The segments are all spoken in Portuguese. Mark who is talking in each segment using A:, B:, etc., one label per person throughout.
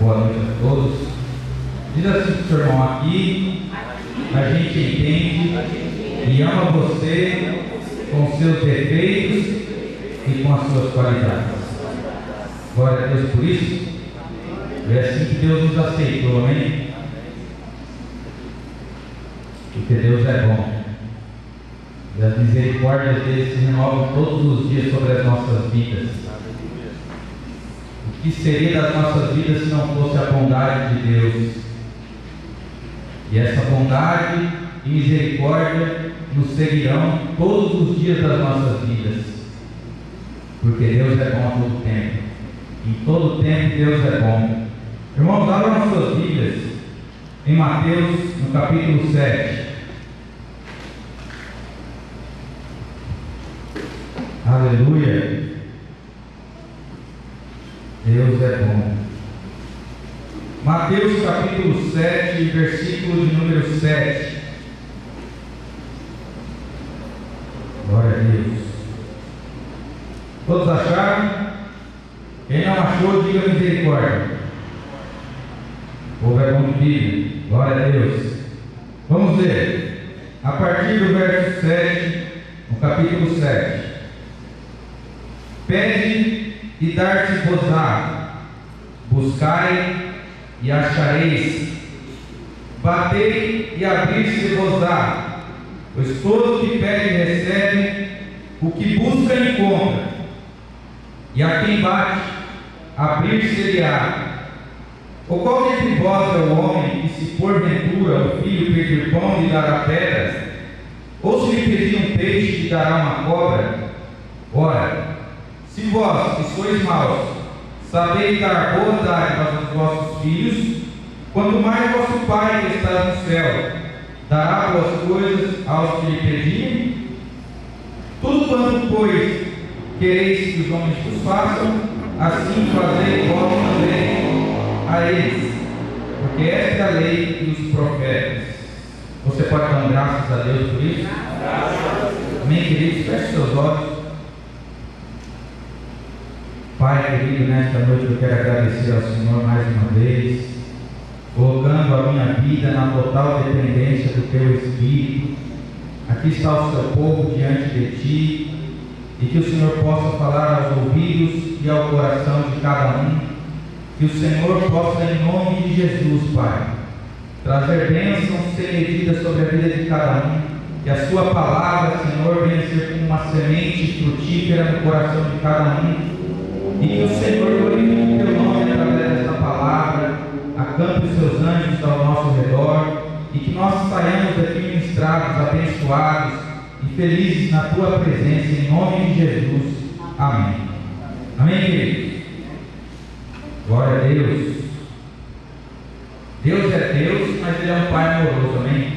A: Boa noite a todos. Diz assim para o seu irmão aqui, a gente entende e ama você com seus defeitos e com as suas qualidades. Glória a Deus por isso. É assim que Deus nos aceitou, amém? Porque Deus é bom. E as misericórdias dele se renovam todos os dias sobre as nossas vidas. O que seria das nossas vidas se não fosse a bondade de Deus? E essa bondade e misericórdia nos seguirão todos os dias das nossas vidas. Porque Deus é bom a todo tempo. Em todo tempo Deus é bom. Irmãos, abram as suas Bíblias em Mateus, no capítulo 7. Aleluia. Deus é bom. Mateus capítulo 7, versículo de número 7. Glória a Deus. Todos acharam? Quem não achou, diga misericórdia. O povo é bom de Bíblia. Glória a Deus. Vamos ler. A partir do verso 7, no capítulo 7. Pede e dar-se-vos-á, buscai e achareis, batei e abrir-se-vos-á, pois todo que pede recebe, o que busca encontra, e a quem bate, abrir-se-lhe-á. Ou qual dentre vós é o homem que, se porventura o filho pedir pão, lhe dará pedras? Ou se lhe pedir um peixe, lhe dará uma cobra? Ora, se vós, que sois maus, sabeis dar boas dádivas aos vossos filhos, quanto mais vosso Pai que está no céu dará boas coisas aos que lhe pedirem? Tudo quanto, pois, quereis que os homens vos façam, assim fazei vós também a eles, porque esta é a lei e os profetas. Você pode dar graças a Deus por isso? Amém, queridos? Feche seus olhos. Pai querido, nesta noite eu quero agradecer ao Senhor mais uma vez, colocando a minha vida na total dependência do Teu Espírito. Aqui está o Seu povo diante de Ti, e que o Senhor possa falar aos ouvidos e ao coração de cada um, que o Senhor possa, em nome de Jesus, Pai, trazer bênçãos sem medida sobre a vida de cada um, que a Sua palavra, Senhor, venha ser como uma semente frutífera no coração de cada um, e que o Senhor glorifique o Teu nome através desta palavra, acampe os Seus anjos ao nosso redor, e que nós saiamos daqui ministrados, abençoados e felizes na Tua presença, em nome de Jesus. Amém. Amém, queridos? Glória a Deus. Deus é Deus, mas Ele é um Pai amoroso, amém?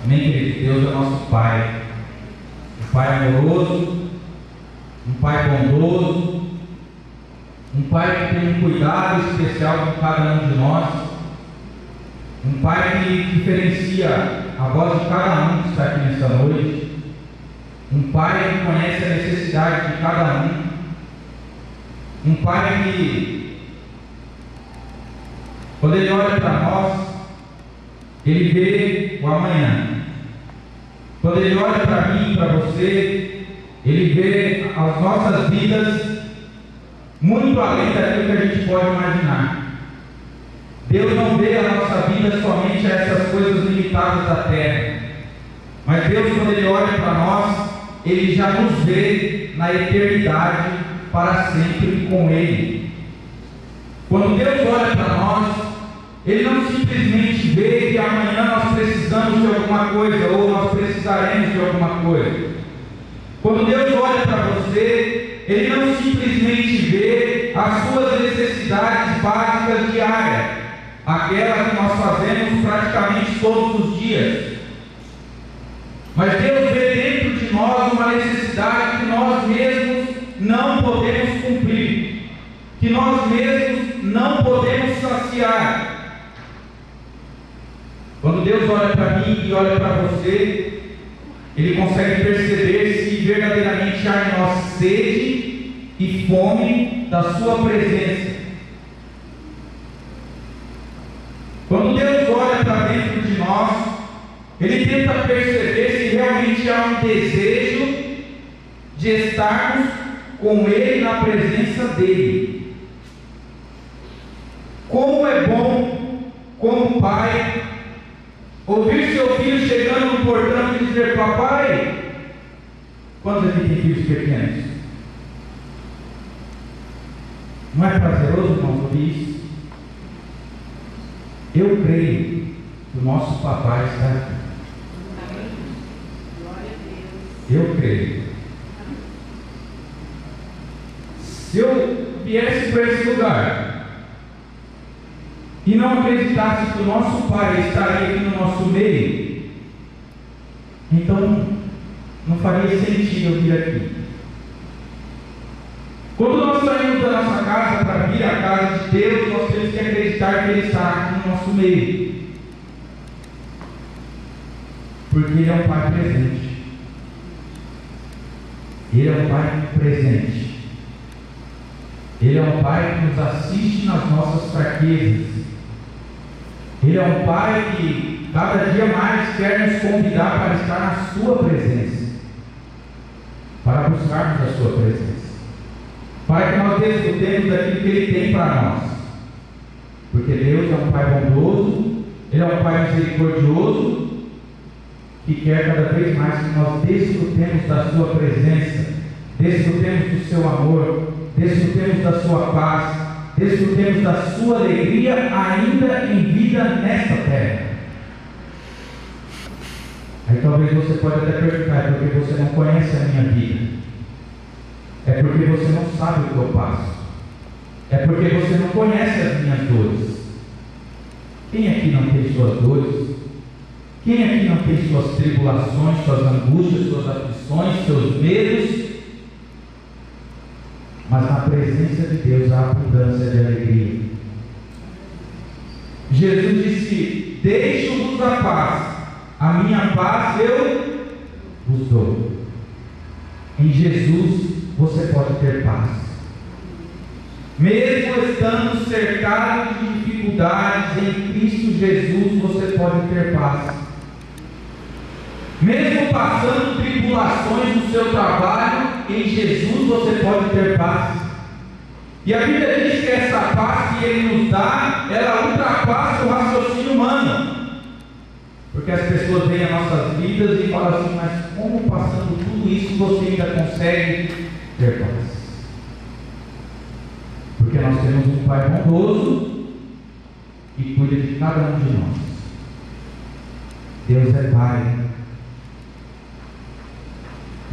A: Amém, queridos? Deus é nosso Pai, um Pai amoroso, um Pai bondoso, um Pai que tem um cuidado especial com cada um de nós, um Pai que diferencia a voz de cada um que está aqui nessa noite, um Pai que conhece a necessidade de cada um Pai que, quando Ele olha para nós, Ele vê o amanhã. Quando Ele olha para mim e para você, Ele vê as nossas vidas muito além daquilo que a gente pode imaginar. Deus não vê a nossa vida somente a essas coisas limitadas da terra, mas Deus, quando Ele olha para nós, Ele já nos vê na eternidade para sempre com Ele. Quando Deus olha para nós, Ele não simplesmente vê que amanhã nós precisamos de alguma coisa ou nós precisaremos de alguma coisa. Quando Deus olha para você, Ele não simplesmente vê as suas necessidades básicas diárias, aquelas que nós fazemos praticamente todos os dias, mas Deus vê dentro de nós uma necessidade que nós mesmos não podemos cumprir, que nós mesmos não podemos saciar. Quando Deus olha para mim e olha para você, Ele consegue perceber se verdadeiramente há em nós sede e fome da Sua presença. Ele tenta perceber se realmente há um desejo de estarmos com Ele na presença dEle. Como é bom, como pai, ouvir seu filho chegando no portão e dizer: papai. Quantos aqui tem filhos pequenos? Não é prazeroso, irmãos, ouvir isso? Eu creio que o nosso papai está aqui. Eu creio. Se eu viesse para esse lugar e não acreditasse que o nosso pai estaria aqui no nosso meio, então não faria sentido eu vir aqui. Quando nós saímos da nossa casa para vir à casa de Deus, nós temos que acreditar que Ele está aqui no nosso meio, porque Ele é um Pai presente. Ele é um Pai presente. Ele é um Pai que nos assiste nas nossas fraquezas. Ele é um Pai que cada dia mais quer nos convidar para estar na sua presença, para buscarmos a sua presença, para que nós desfrutemos daquilo que Ele tem para nós, porque Deus é um Pai bondoso, Ele é um Pai misericordioso, que quer cada vez mais que nós desfrutemos da sua presença, desfrutemos do seu amor, desfrutemos da sua paz, desfrutemos da sua alegria ainda em vida nesta terra. Aí talvez você pode até perguntar: é porque você não conhece a minha vida? É porque você não sabe o que eu passo? É porque você não conhece as minhas dores? Quem aqui não tem suas dores? Quem aqui não tem suas tribulações, suas angústias, suas aflições, seus medos? Mas na presença de Deus há abundância de alegria. Jesus disse: deixo-vos a minha paz eu vos dou. Em Jesus você pode ter paz. Mesmo estando cercado de dificuldades, em Cristo Jesus você pode ter paz. Mesmo passando tribulações no seu trabalho, em Jesus você pode ter paz. E a Bíblia diz que essa paz que Ele nos dá, ela ultrapassa o raciocínio humano. Porque as pessoas veem as nossas vidas e falam assim: mas como passando tudo isso você ainda consegue ter paz? Porque nós temos um Pai bondoso que cuida de cada um de nós. Deus é Pai.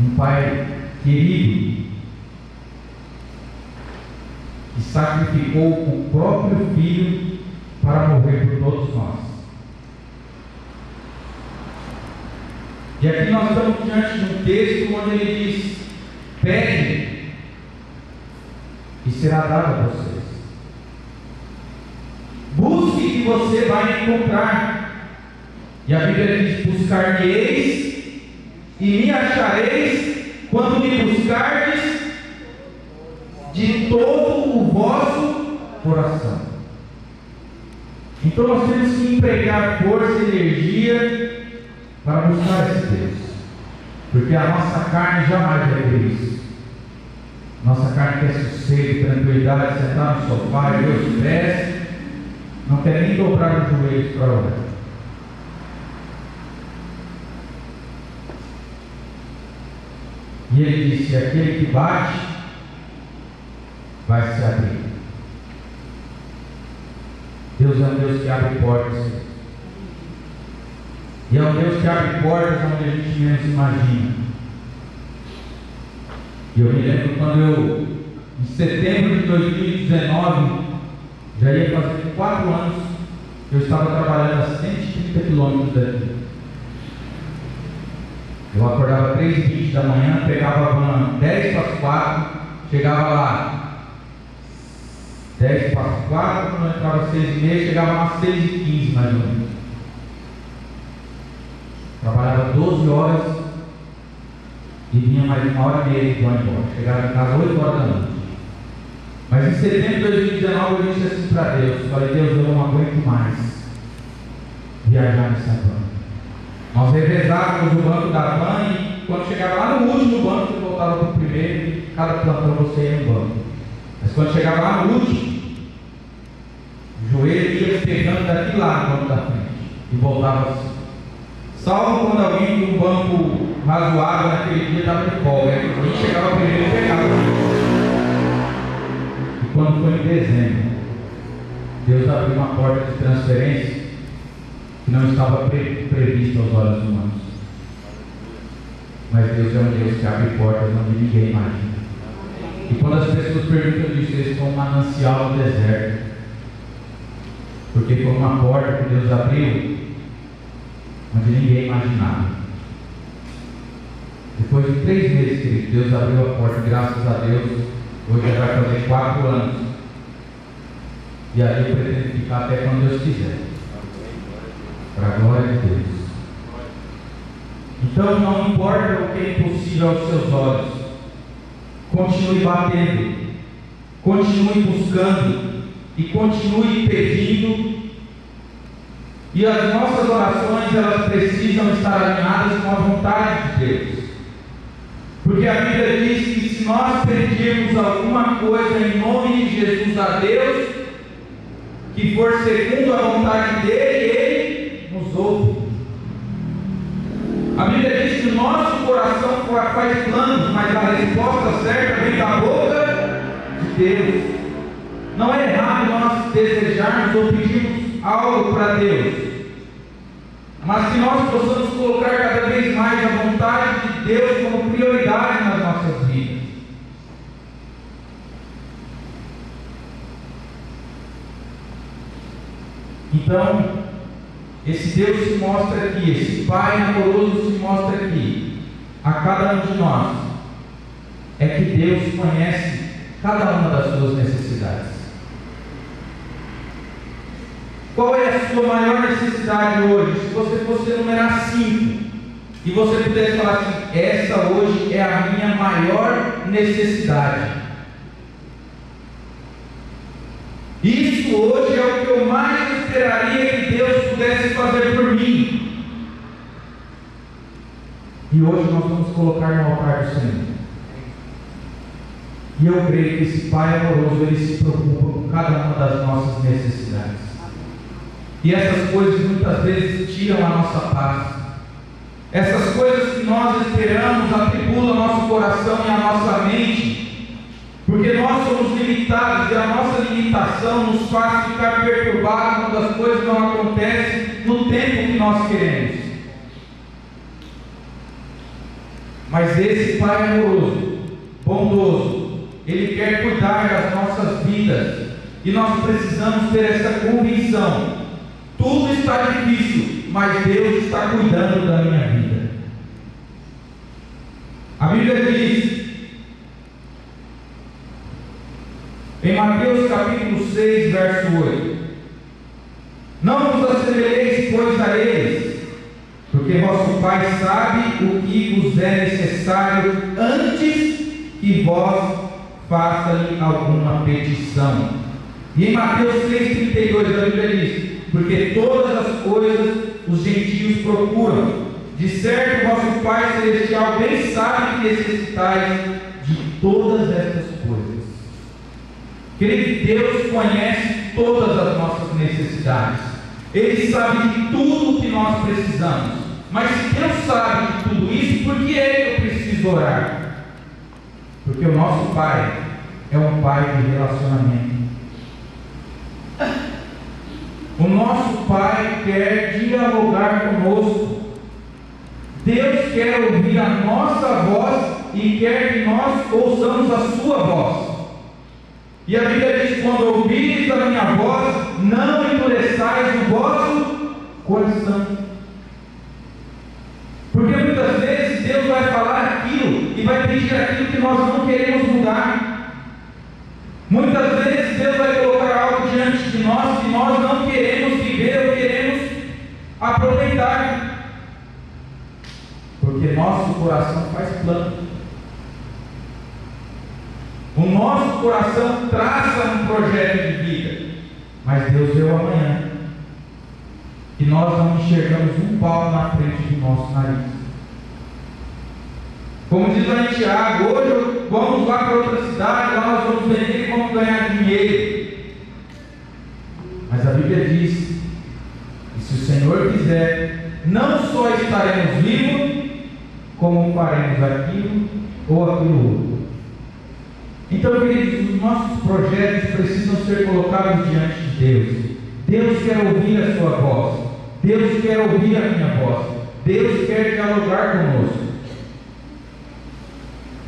A: Um Pai querido, que sacrificou o próprio Filho para morrer por todos nós. E aqui nós estamos diante de um texto onde ele diz: pede e será dado a vocês. Busque e você vai encontrar. E a Bíblia diz: buscar-me-eis e me achareis quando me buscardes de todo o vosso coração. Então nós temos que empregar força e energia para buscar esse Deus, porque a nossa carne jamais vai ter isso. Nossa carne quer sossego, tranquilidade, sentar no sofá, erguer os pés, não quer nem dobrar os joelhos para orar. E ele disse: aquele que bate vai se abrir. Deus é um Deus que abre portas. E é um Deus que abre portas onde a gente menos imagina. E eu me lembro quando em setembro de 2019, já ia fazer 4 anos, eu estava trabalhando a 130 quilômetros daqui. Eu acordava 3h20 da manhã, pegava a van 10 para as 4, chegava lá 10 para as 4, quando eu entrava às 6h30, chegava lá às 6h15 mais ou menos. Trabalhava 12 horas e vinha mais 1h30 de embora. Chegava em casa 8 horas da noite. Mas em setembro de 2019 eu disse assim para Deus: falei, Deus, eu não aguento mais viajar nessa van. Nós revezávamos o banco da van e quando chegava lá no último banco, você voltava para o primeiro e cada plantão você ia no banco. Mas quando chegava lá no último, o joelho ia pegando daqui lá no banco da frente e voltava assim. Salvo quando alguém com um banco razoável naquele dia estava de folga. A gente chegava primeiro e pegava. E quando foi em dezembro, Deus abriu uma porta de transferência que não estava prevista aos olhos humanos. Mas Deus é um Deus que abre portas onde ninguém imagina. E quando as pessoas perguntam disso, eles são um manancial no deserto. Porque foi uma porta que Deus abriu onde ninguém imaginava. Depois de 3 meses, querido, Deus abriu a porta, graças a Deus. Hoje já vai fazer 4 anos. E ali eu pretendo ficar até quando Deus quiser. Para a glória de Deus. Então não importa o que é impossível aos seus olhos, continue batendo, continue buscando e continue pedindo. E as nossas orações, elas precisam estar alinhadas com a vontade de Deus. Porque a Bíblia diz que se nós pedirmos alguma coisa em nome de Jesus a Deus, que for segundo a vontade dele, ele nos ouve. A Bíblia diz que o nosso coração faz planos, mas a resposta certa vem da boca de Deus. Não é errado nós desejarmos ou pedirmos algo para Deus, mas que nós possamos colocar cada vez mais a vontade de Deus como prioridade nas nossas vidas. Então, esse Deus se mostra aqui, esse Pai amoroso se mostra aqui a cada um de nós. É que Deus conhece cada uma das suas necessidades. Qual é a sua maior necessidade hoje? Se você fosse enumerar 5 e você pudesse falar assim: essa hoje é a minha maior necessidade. Isso hoje é o que eu mais esperaria que Deus pudesse fazer por mim. E hoje nós vamos colocar no altar do Senhor. E eu creio que esse Pai amoroso, Ele se preocupa com cada uma das nossas necessidades. E essas coisas muitas vezes tiram a nossa paz. Essas coisas que nós esperamos atribulam nosso coração e a nossa mente, porque nós somos limitados e a nossa limitação nos faz ficar perturbados quando as coisas não acontecem no tempo que nós queremos. Mas esse Pai amoroso, bondoso, Ele quer cuidar das nossas vidas, e nós precisamos ter essa convicção. Tudo está difícil, mas Deus está cuidando da minha vida. A Bíblia diz em Mateus capítulo 6, verso 8: não vos assemelheis, pois, a eles, porque vosso Pai sabe o que vos é necessário antes que vós faça-lhe alguma petição. E em Mateus 6,32 a Bíblia diz: porque todas as coisas os gentios procuram, de certo vosso Pai Celestial bem sabe que necessitais de todas estas coisas. Querido, Deus conhece todas as nossas necessidades. Ele sabe de tudo o que nós precisamos. Mas se Deus sabe de tudo isso, por que é que eu preciso orar? Porque o nosso Pai é um Pai de relacionamento. O nosso Pai quer dialogar conosco. Deus quer ouvir a nossa voz e quer que nós ouçamos a sua voz. E a Bíblia diz: quando ouvires a minha voz, não endureçais o vosso coração. Porque muitas vezes Deus vai falar aquilo e vai pedir aquilo que nós não queremos mudar. Muitas vezes Deus vai colocar algo diante de nós que nós não queremos viver ou queremos aproveitar. Porque nosso coração faz plano. O nosso coração traça um projeto de vida. Mas Deus vê o amanhã. que nós não enxergamos um palmo na frente do nosso nariz. Como diz lá em Tiago, hoje vamos lá para outra cidade, lá nós vamos vender e vamos ganhar dinheiro. Mas a Bíblia diz que se o Senhor quiser, não só estaremos vivos, como faremos aquilo ou aquilo outro. Então, queridos, os nossos projetos precisam ser colocados diante de Deus. Deus quer ouvir a sua voz. Deus quer ouvir a minha voz. Deus quer dialogar conosco.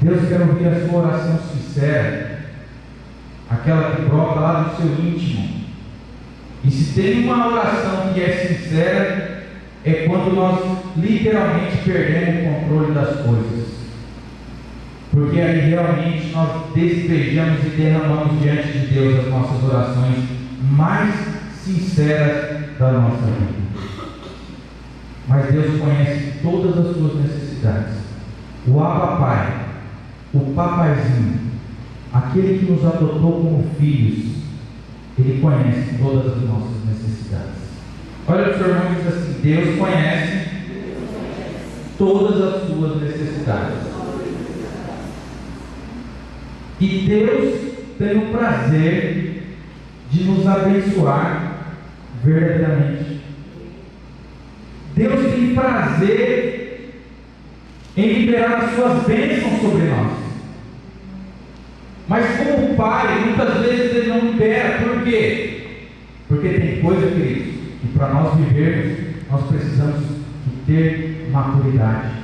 A: Deus quer ouvir a sua oração sincera, aquela que brota lá do seu íntimo. E se tem uma oração que é sincera, é quando nós literalmente perdemos o controle das coisas. Porque aí realmente nós despejamos e derramamos diante de Deus as nossas orações mais sinceras da nossa vida. Mas Deus conhece todas as suas necessidades. O Abba Pai, o papaizinho, aquele que nos adotou como filhos, Ele conhece todas as nossas necessidades. Olha para o seu irmão e diz assim: Deus conhece todas as suas necessidades. E Deus tem o prazer de nos abençoar verdadeiramente. Deus tem prazer em liberar as suas bênçãos sobre nós. Mas como Pai, muitas vezes Ele não libera. Por quê? Porque tem coisa, queridos, que para nós vivermos, nós precisamos de ter maturidade.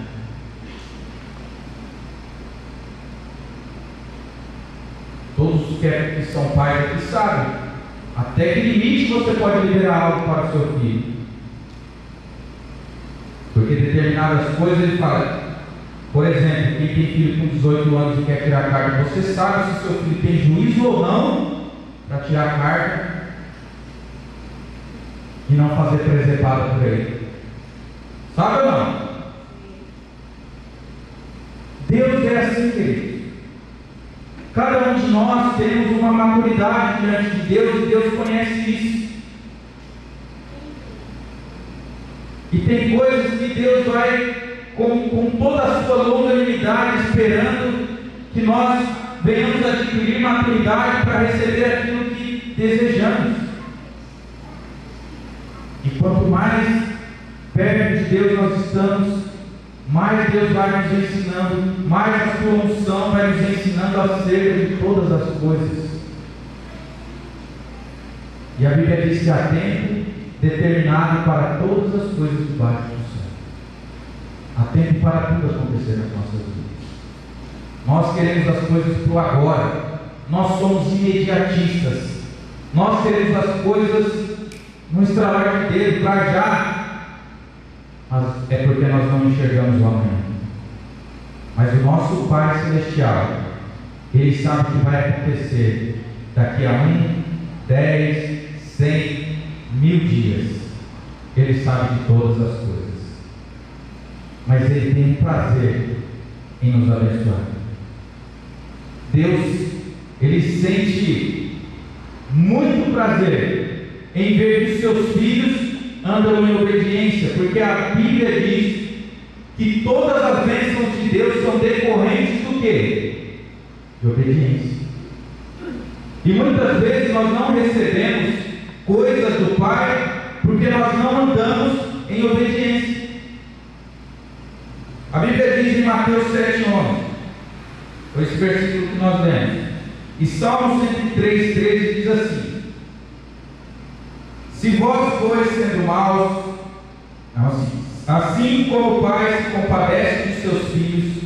A: Todos que são pais aqui sabem até que limite você pode liberar algo para o seu filho. Porque determinadas coisas Ele fala. Por exemplo, quem tem filho com 18 anos e quer tirar a carta, você sabe se seu filho tem juízo ou não para tirar a carta e não fazer presepada por ele. Sabe ou não? Deus é assim, querido. Cada um de nós temos uma maturidade diante de Deus e Deus conhece isso. E tem coisas que Deus vai com toda a sua longanimidade esperando que nós venhamos adquirir maturidade para receber aquilo que desejamos. E quanto mais perto de Deus nós estamos, mais Deus vai nos ensinando, mais a sua unção vai nos ensinando acerca de todas as coisas. E a Bíblia diz que há tempo determinado para todas as coisas debaixo do céu. Há tempo para tudo acontecer nas nossas vidas. Nós queremos as coisas para o agora. Nós somos imediatistas. Nós queremos as coisas no estralar de dedo, para já. Mas é porque nós não enxergamos o amanhã. Mas o nosso Pai Celestial, Ele sabe o que vai acontecer daqui a 1, 10, 100, 1000 dias. Ele sabe de todas as coisas. Mas Ele tem prazer em nos abençoar. Deus, Ele sente muito prazer em ver que seus filhos andam em obediência, porque a Bíblia diz que todas as bênçãos de Deus são decorrentes do quê? De obediência. E muitas vezes nós não recebemos coisas do Pai porque nós não andamos em obediência. A Bíblia diz em Mateus 7,11, foi esse versículo que nós lemos, e Salmo 103,13 diz assim: se vós fores sendo maus, assim como o Pai se compadece dos seus filhos,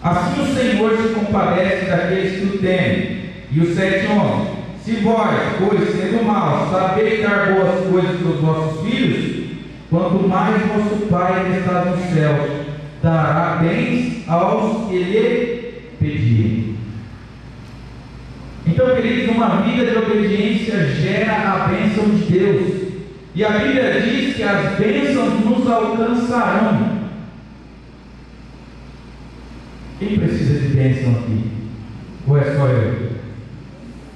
A: assim o Senhor se compadece daqueles que o temem. E o 7,11: se vós fores sendo maus, sabeis dar boas coisas aos vossos filhos, quanto mais vosso Pai que está no céu dará bens aos que lhe pedirem. Então, queridos, uma vida de obediência gera a bênção de Deus. E a Bíblia diz que as bênçãos nos alcançarão. Quem precisa de bênção aqui? Ou é só eu?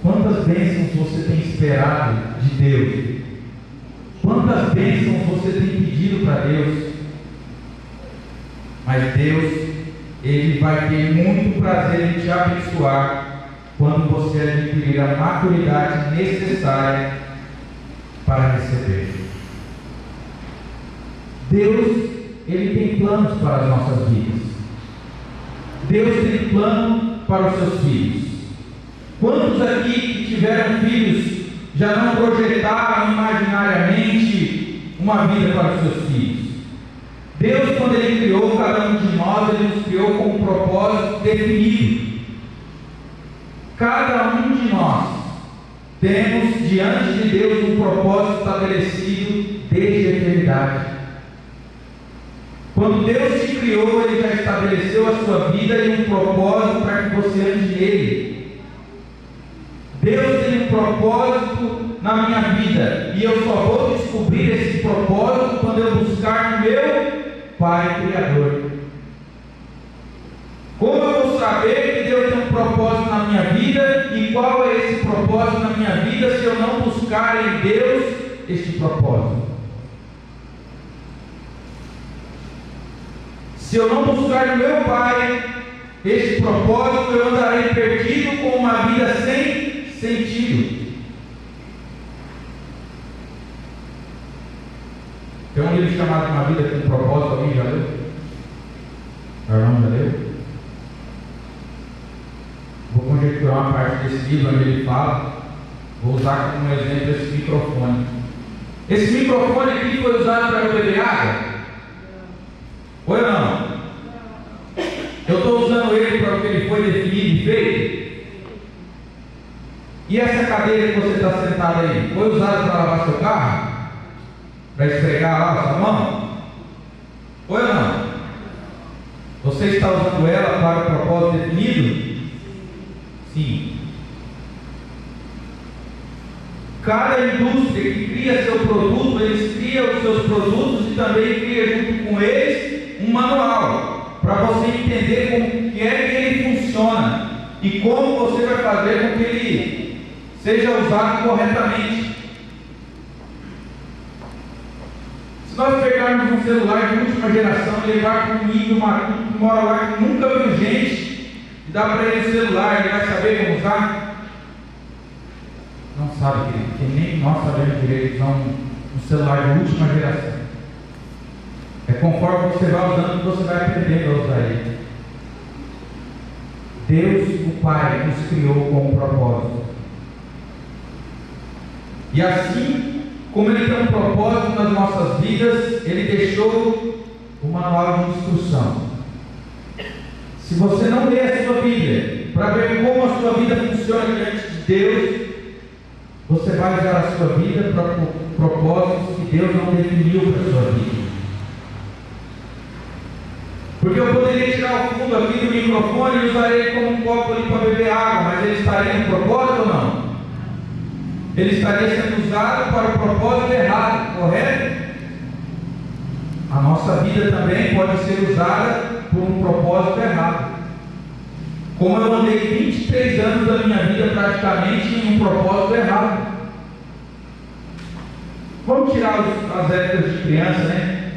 A: Quantas bênçãos você tem esperado de Deus? Quantas bênçãos você tem pedido para Deus? Mas Deus, Ele vai ter muito prazer em te abençoar quando você adquirir a maturidade necessária para receber. Deus, Ele tem planos para as nossas vidas. Deus tem plano para os seus filhos. Quantos aqui que tiveram filhos já não projetaram imaginariamente uma vida para os seus filhos? Deus, quando Ele criou cada um de nós, Ele nos criou com um propósito definido. Cada um de nós temos diante de Deus um propósito estabelecido desde a eternidade. Quando Deus te criou, Ele já estabeleceu a sua vida e um propósito para que você ande nele. Deus tem um propósito na minha vida, e eu só vou descobrir esse propósito quando eu buscar no meu Pai Criador. Como eu vou saber que Deus tem um propósito na minha vida, e qual é esse propósito na minha vida, se eu não buscar em Deus este propósito? Se eu não buscar no meu Pai este propósito, eu andarei perdido com uma vida sem sentido. Tem um livro chamado Uma Vida com Propósito, alguém já leu? O irmão já leu? Vou conjecturar uma parte desse livro onde ele fala. Vou usar como exemplo esse microfone. Esse microfone aqui foi usado para eu beber água? Ou não? Eu estou usando ele para o que ele foi definido e feito? E essa cadeira que você está sentado aí, foi usada para lavar seu carro? Para esfregar lá a sua mão? Ou não? Você está usando ela para o propósito definido? Sim. Cada indústria que cria seu produto, eles criam os seus produtos e também cria junto com eles um manual para você entender como que é que ele funciona e como você vai fazer com que ele seja usado corretamente. Se nós pegarmos um celular de última geração e levar para um nível maluco que mora lá que nunca viu gente, e dá para ele o celular, ele vai saber como usar? Não sabe, querido, porque nem nós sabemos direito usar um celular de última geração. É conforme você vai usando que você vai aprendendo a usar ele. Deus, o Pai, nos criou com um propósito. E assim, como Ele tem um propósito nas nossas vidas, Ele deixou o manual de instrução. Se você não lê a sua Bíblia para ver como a sua vida funciona diante de Deus, você vai usar a sua vida para propósitos que Deus não definiu para a sua vida. Porque eu poderia tirar o fundo aqui do microfone e usar ele como um copo ali para beber água, mas ele estaria no propósito ou não? Ele estaria sendo usado para o propósito errado, correto? A nossa vida também pode ser usada por um propósito errado. Como eu andei 23 anos da minha vida praticamente em um propósito errado. Vamos tirar as épocas de criança, né?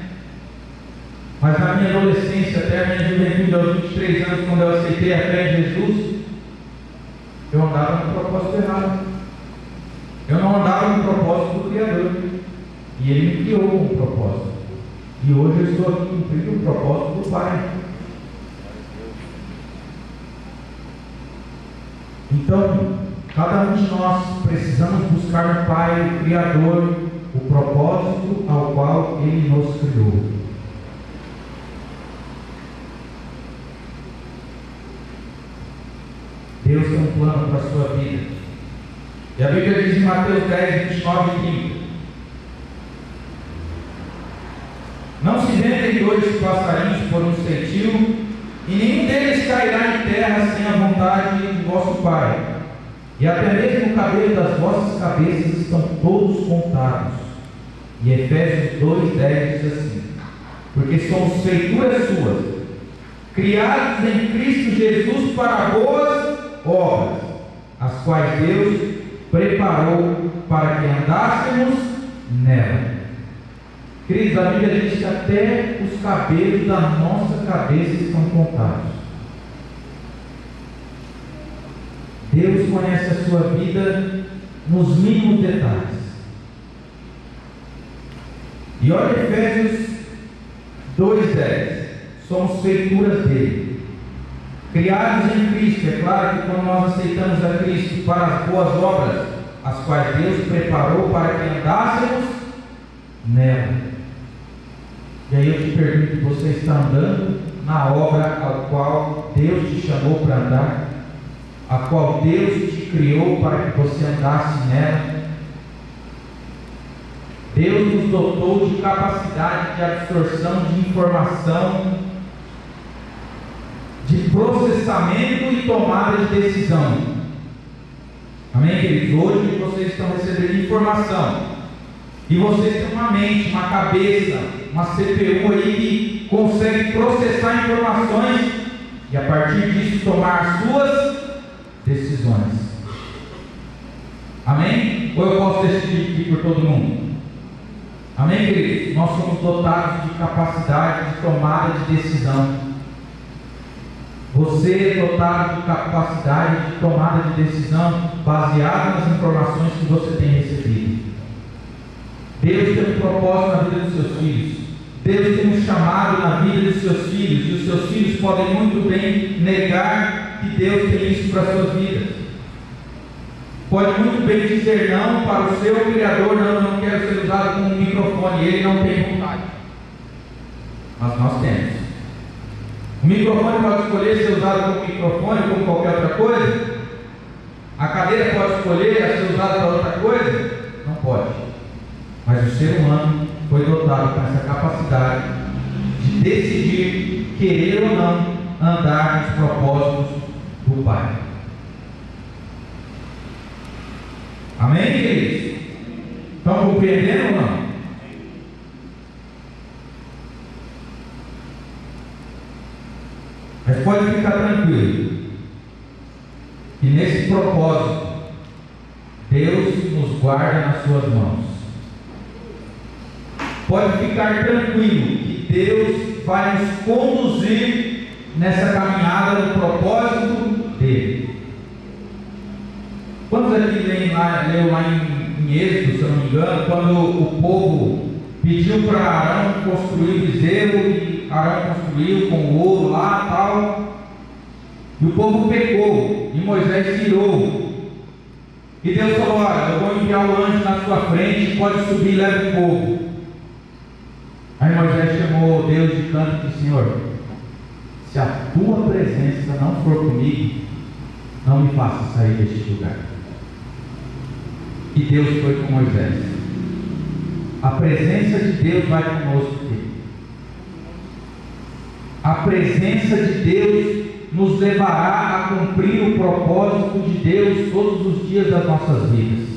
A: Mas na minha adolescência, até a minha juventude, aos 23 anos, quando eu aceitei a fé em Jesus, eu andava no propósito errado. Eu não andava no propósito do Criador. E Ele me criou com um propósito. E hoje eu estou aqui cumprindo o propósito do Pai. Então, cada um de nós precisamos buscar no Pai, o Criador, o propósito ao qual Ele nos criou. Deus tem um plano para a sua vida. E a Bíblia diz em Mateus 10, 29 e 30: Não se vendem 2 passarinhos por um centil, e nenhum deles cairá em terra sem a vontade do vosso Pai. E até mesmo o cabelo das vossas cabeças estão todos contados. E Efésios 2:10 diz assim: Porque somos feituras suas, criados em Cristo Jesus para boas obras, as quais Deus preparou para que andássemos nela. Queridos, a Bíblia diz que até os cabelos da nossa cabeça estão contados. Deus conhece a sua vida nos mínimos detalhes. E olha Efésios 2:10. Somos feituras dele, criados em Cristo. É claro que quando nós aceitamos a Cristo para as boas obras, as quais Deus preparou para que andássemos nela. E aí eu te pergunto: você está andando na obra a qual Deus te chamou para andar, a qual Deus te criou para que você andasse nela? Deus nos dotou de capacidade de absorção de informação, de processamento e tomada de decisão. Amém, queridos? Hoje vocês estão recebendo informação, e vocês têm uma mente, uma cabeça, uma CPU aí que consegue processar informações e a partir disso tomar suas decisões. Amém? Ou eu posso decidir aqui por todo mundo? Amém, queridos? Nós somos dotados de capacidade de tomada de decisão. Você é dotado de capacidade de tomada de decisão baseada nas informações que você tem recebido. Deus tem um propósito na vida dos seus filhos. Deus tem um chamado na vida dos seus filhos. E os seus filhos podem muito bem negar que Deus tem isso para as suas vidas. Pode muito bem dizer não para o seu Criador: não, eu não quero ser usado como um microfone. Ele não tem vontade. Mas nós temos. O microfone pode escolher ser usado como microfone ou como qualquer outra coisa? A cadeira pode escolher a ser usada para outra coisa? Não pode. Mas o ser humano foi dotado com essa capacidade de decidir, querer ou não, andar nos propósitos do Pai. Amém, queridos? Estão compreendendo ou não? Mas pode ficar tranquilo, que nesse propósito Deus nos guarda nas suas mãos. Pode ficar tranquilo que Deus vai nos conduzir nessa caminhada do propósito dele. Quantos aqui leu lá em Êxodo, se eu não me engano, quando o povo pediu para Arão construir o bezerro, e Arão construiu com ouro lá e tal, e o povo pecou, e Moisés tirou, e Deus falou: olha, eu vou enviar o anjo na sua frente, pode subir e leva o povo. Aí Moisés chamou Deus de canto e disse: Senhor, se a tua presença não for comigo, não me faça sair deste lugar. E Deus foi com Moisés. A presença de Deus vai conosco. A presença de Deus nos levará a cumprir o propósito de Deus todos os dias das nossas vidas.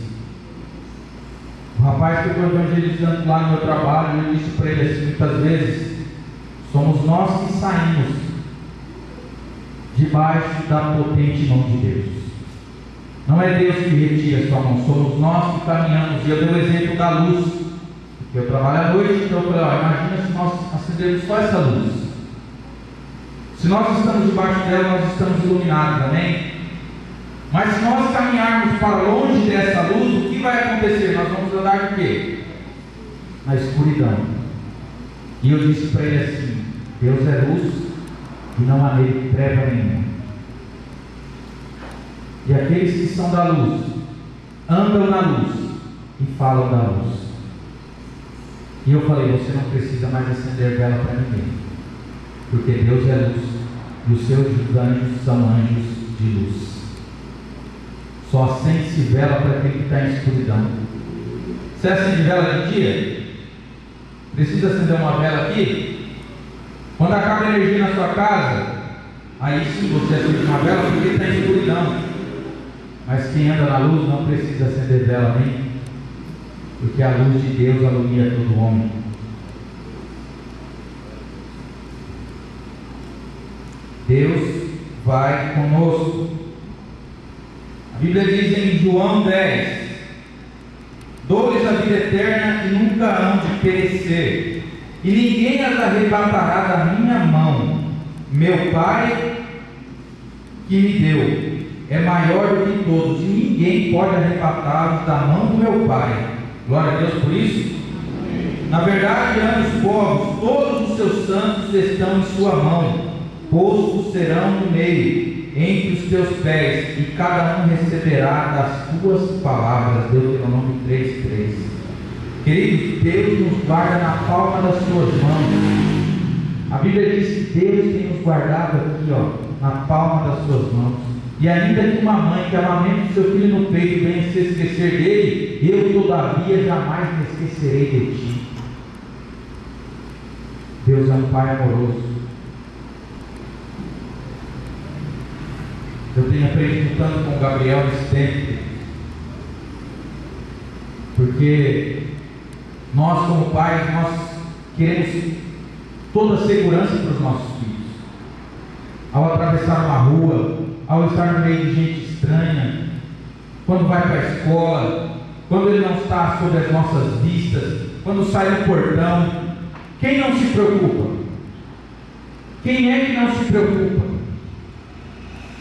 A: O rapaz que eu estou evangelizando lá no meu trabalho, eu disse para ele assim, muitas vezes: somos nós que saímos debaixo da potente mão de Deus. Não é Deus que retira a sua mão, somos nós que caminhamos. E eu dei o exemplo da luz, porque eu trabalho à noite, então eu falei: imagina se nós acendermos só essa luz. Se nós estamos debaixo dela, nós estamos iluminados, amém? Mas se nós caminharmos para longe dessa luz, o que vai acontecer? Nós vamos andar de quê? Na escuridão. E eu disse para ele assim: Deus é luz e não há nele treva nenhuma. E aqueles que são da luz andam na luz e falam da luz. E eu falei: você não precisa mais acender vela para ninguém, porque Deus é luz e os seus anjos são anjos de luz. Só acende-se vela para aquele que está em escuridão. Você acende vela de dia? Precisa acender uma vela aqui? Quando acaba a energia na sua casa, aí sim você acende uma vela porque está em escuridão. Mas quem anda na luz não precisa acender vela nem, porque a luz de Deus alumia todo homem. Deus vai conosco. A Bíblia diz em João 10: dou-lhes a vida eterna nunca hão de perecer, e ninguém as arrebatará da minha mão. Meu Pai que me deu é maior do que todos, e ninguém pode arrebatá-los da mão do meu Pai. Glória a Deus por isso. Na verdade, ame os povos, todos os seus santos estão em sua mão, postos serão no meio, entre os teus pés, e cada um receberá das tuas palavras. Deuteronômio 3:3. Queridos, Deus nos guarda na palma das suas mãos. A Bíblia diz que Deus tem nos guardado aqui, na palma das suas mãos. E ainda que uma mãe que amamente o seu filho no peito venha se esquecer dele, eu todavia jamais me esquecerei de ti. Deus é um Pai amoroso. Eu tenho aprendido tanto com o Gabriel nesse tempo, porque nós como pais, nós queremos toda a segurança para os nossos filhos. Ao atravessar uma rua, ao estar no meio de gente estranha, quando vai para a escola, quando ele não está sob as nossas vistas, quando sai do portão, quem não se preocupa? Quem é que não se preocupa?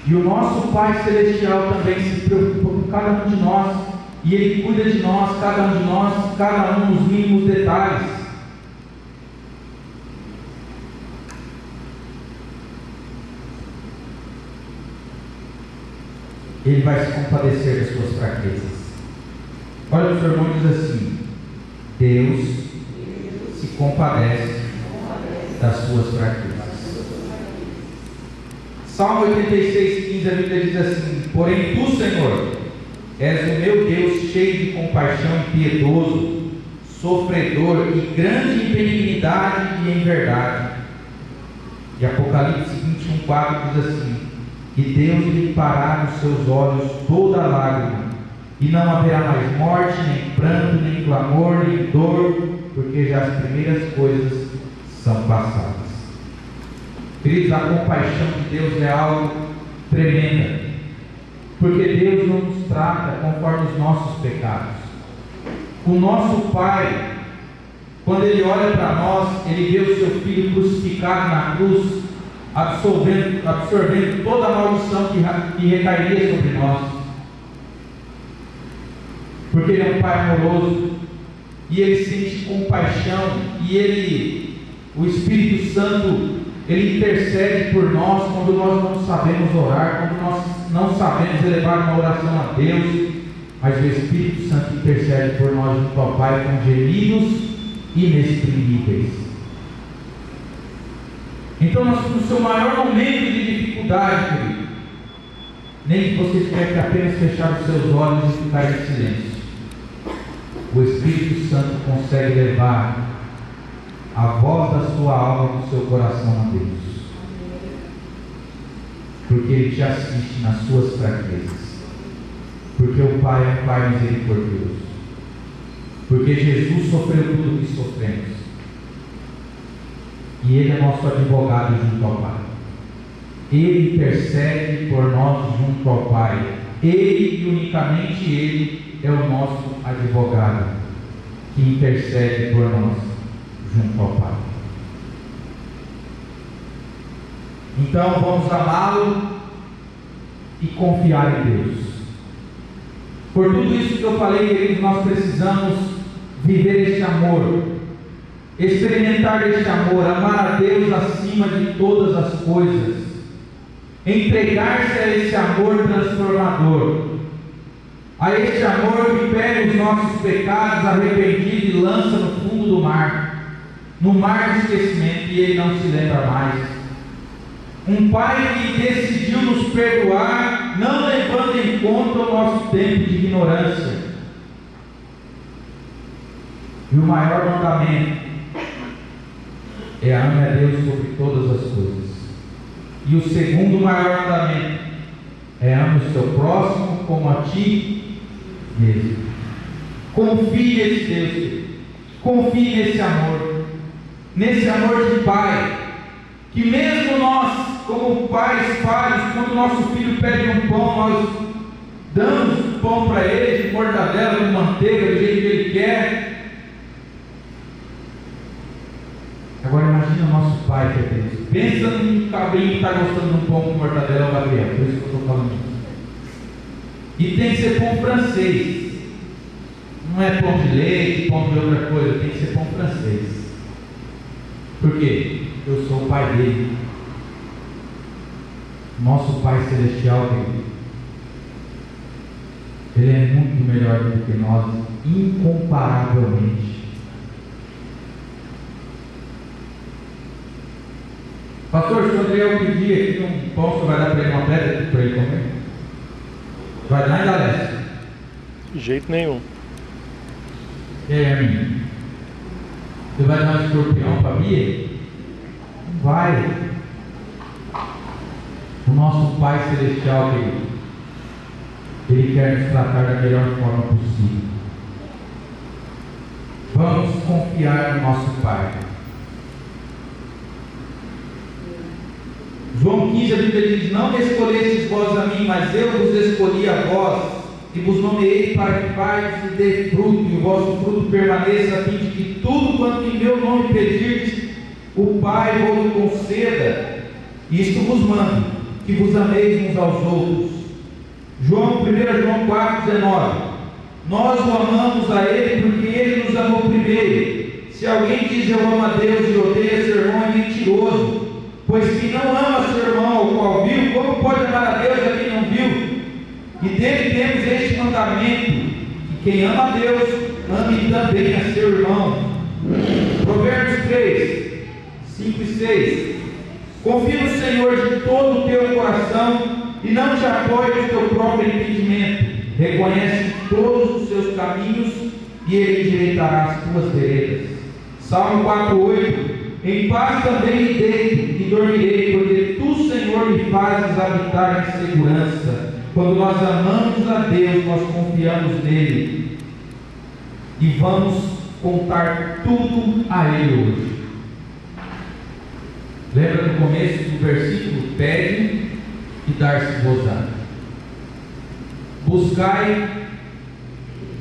A: E o nosso Pai Celestial também se preocupa com cada um de nós, e Ele cuida de nós, cada um de nós, cada um nos mínimos detalhes. Ele vai se compadecer das suas fraquezas. Olha, o sermão diz assim: Deus se compadece das suas fraquezas. Salmo 86:15, a Bíblia diz assim: porém tu, Senhor, és o meu Deus, cheio de compaixão e piedoso, sofredor e grande em benignidade e em verdade. E Apocalipse 21:4 diz assim: e Deus limpará dos seus olhos toda a lágrima, e não haverá mais morte, nem pranto, nem clamor, nem dor, porque já as primeiras coisas são passadas. Queridos, a compaixão de Deus é algo tremendo, porque Deus não nos trata conforme os nossos pecados. O nosso Pai, quando Ele olha para nós, Ele vê o seu Filho crucificado na cruz, absorvendo toda a maldição que recairia sobre nós, porque Ele é um Pai amoroso, e Ele sente compaixão, e o Espírito Santo, Ele intercede por nós quando nós não sabemos orar, quando nós não sabemos elevar uma oração a Deus, mas o Espírito Santo intercede por nós junto ao Pai com gemidos inexprimíveis. Então, no seu maior momento de dificuldade, querido, nem que você tiver que apenas fechar os seus olhos e ficar em silêncio, o Espírito Santo consegue levar a voz da sua alma e do seu coração a Deus, porque Ele te assiste nas suas fraquezas, porque o Pai é um Pai misericordioso, porque Jesus sofreu tudo o que sofremos, e Ele é nosso advogado junto ao Pai. Ele intercede por nós junto ao Pai. Ele e unicamente Ele é o nosso advogado, que intercede por nós junto ao Pai. Então vamos amá-lo e confiar em Deus. Por tudo isso que eu falei, queridos, nós precisamos viver este amor, experimentar este amor, amar a Deus acima de todas as coisas, entregar-se a esse amor transformador, a este amor que pega os nossos pecados arrependidos e lança no fundo do mar, no mar de esquecimento, e Ele não se lembra mais. Um Pai que decidiu nos perdoar, não levando em conta o nosso tempo de ignorância. E o maior mandamento é ame a Deus sobre todas as coisas. E o segundo maior mandamento é ame o seu próximo como a ti mesmo. Confie nesse Deus, confie nesse amor de Pai, que mesmo nós, como pais falhos, quando o nosso filho pede um pão, nós damos pão para ele, de mortadela, de manteiga, do jeito que ele quer, Pensa num cabrinho que está gostando de um pão com mortadela, Gabriel, por isso que eu estou falando isso. E tem que ser pão francês. Não é pão de leite, pão de outra coisa, tem que ser pão francês. Por quê? Eu sou o pai dele. Nosso Pai Celestial, Ele é muito melhor do que nós, incomparavelmente. Pastor, se o André pedir aqui um pão, você vai dar para ele uma pedra para ele comer? Vai dar, ainda desce?
B: De jeito nenhum.
A: E aí, Arminho? Você vai dar um escorpião para Bia? Não vai. O nosso Pai Celestial, Ele quer nos tratar da melhor forma possível. Vamos confiar no nosso Pai. João 15, a Bíblia diz: não me escolhestes vós a mim, mas eu vos escolhi a vós, e vos nomeei para que vades e dê fruto, e o vosso fruto permaneça, a fim de que tudo quanto em meu nome pedirdes, o Pai vos conceda. Isto vos mando, que vos ameis uns aos outros. 1 João 4,19: nós o amamos a Ele porque Ele nos amou primeiro. Se alguém diz eu amo a Deus e odeia seu irmão, é mentiroso. Pois quem não ama seu irmão ao qual viu, como pode amar a Deus a quem não viu? E dele temos este mandamento: que quem ama a Deus, ame também a seu irmão. Provérbios 3, 5 e 6: confia no Senhor de todo o teu coração e não te apoie no teu próprio entendimento. Reconhece todos os seus caminhos e Ele endireitará as tuas veredas. Salmo 4,8: em paz também me deito e dormirei, porque tu, Senhor, me fazes habitar em segurança. Quando nós amamos a Deus, nós confiamos nele e vamos contar tudo a Ele hoje. Lembra no começo do versículo? Pede e dar-se-vos-á. Buscai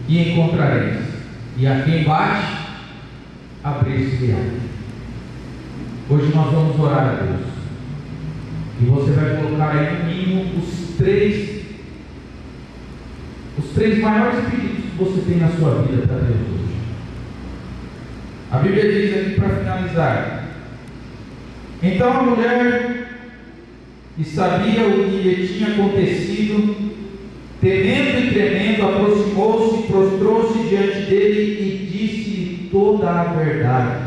A: e encontrareis, e a quem bate, abrir-se-lhe-á. Hoje nós vamos orar a Deus, e você vai colocar aí no mínimo os três maiores pedidos que você tem na sua vida para Deus hoje. A Bíblia diz aqui para finalizar: então a mulher, que sabia o que lhe tinha acontecido, temendo e tremendo, aproximou-se, prostrou-se diante dele e disse-lhe toda a verdade.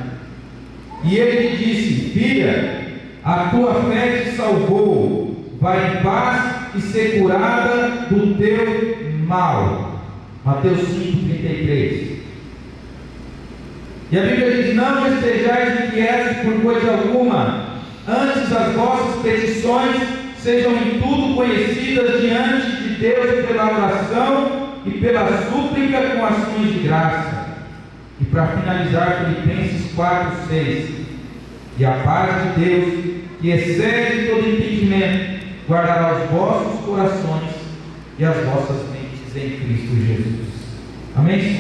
A: E ele lhe disse: filha, a tua fé te salvou, vai em paz e ser curada do teu mal. Mateus 5,33. E a Bíblia diz: não estejais inquietos por coisa alguma, antes as vossas petições sejam em tudo conhecidas diante de Deus pela oração e pela súplica com ações de graça. E para finalizar, Filipenses 4,6: e a paz de Deus, que excede todo entendimento, guardará os vossos corações e as vossas mentes em Cristo Jesus. Amém?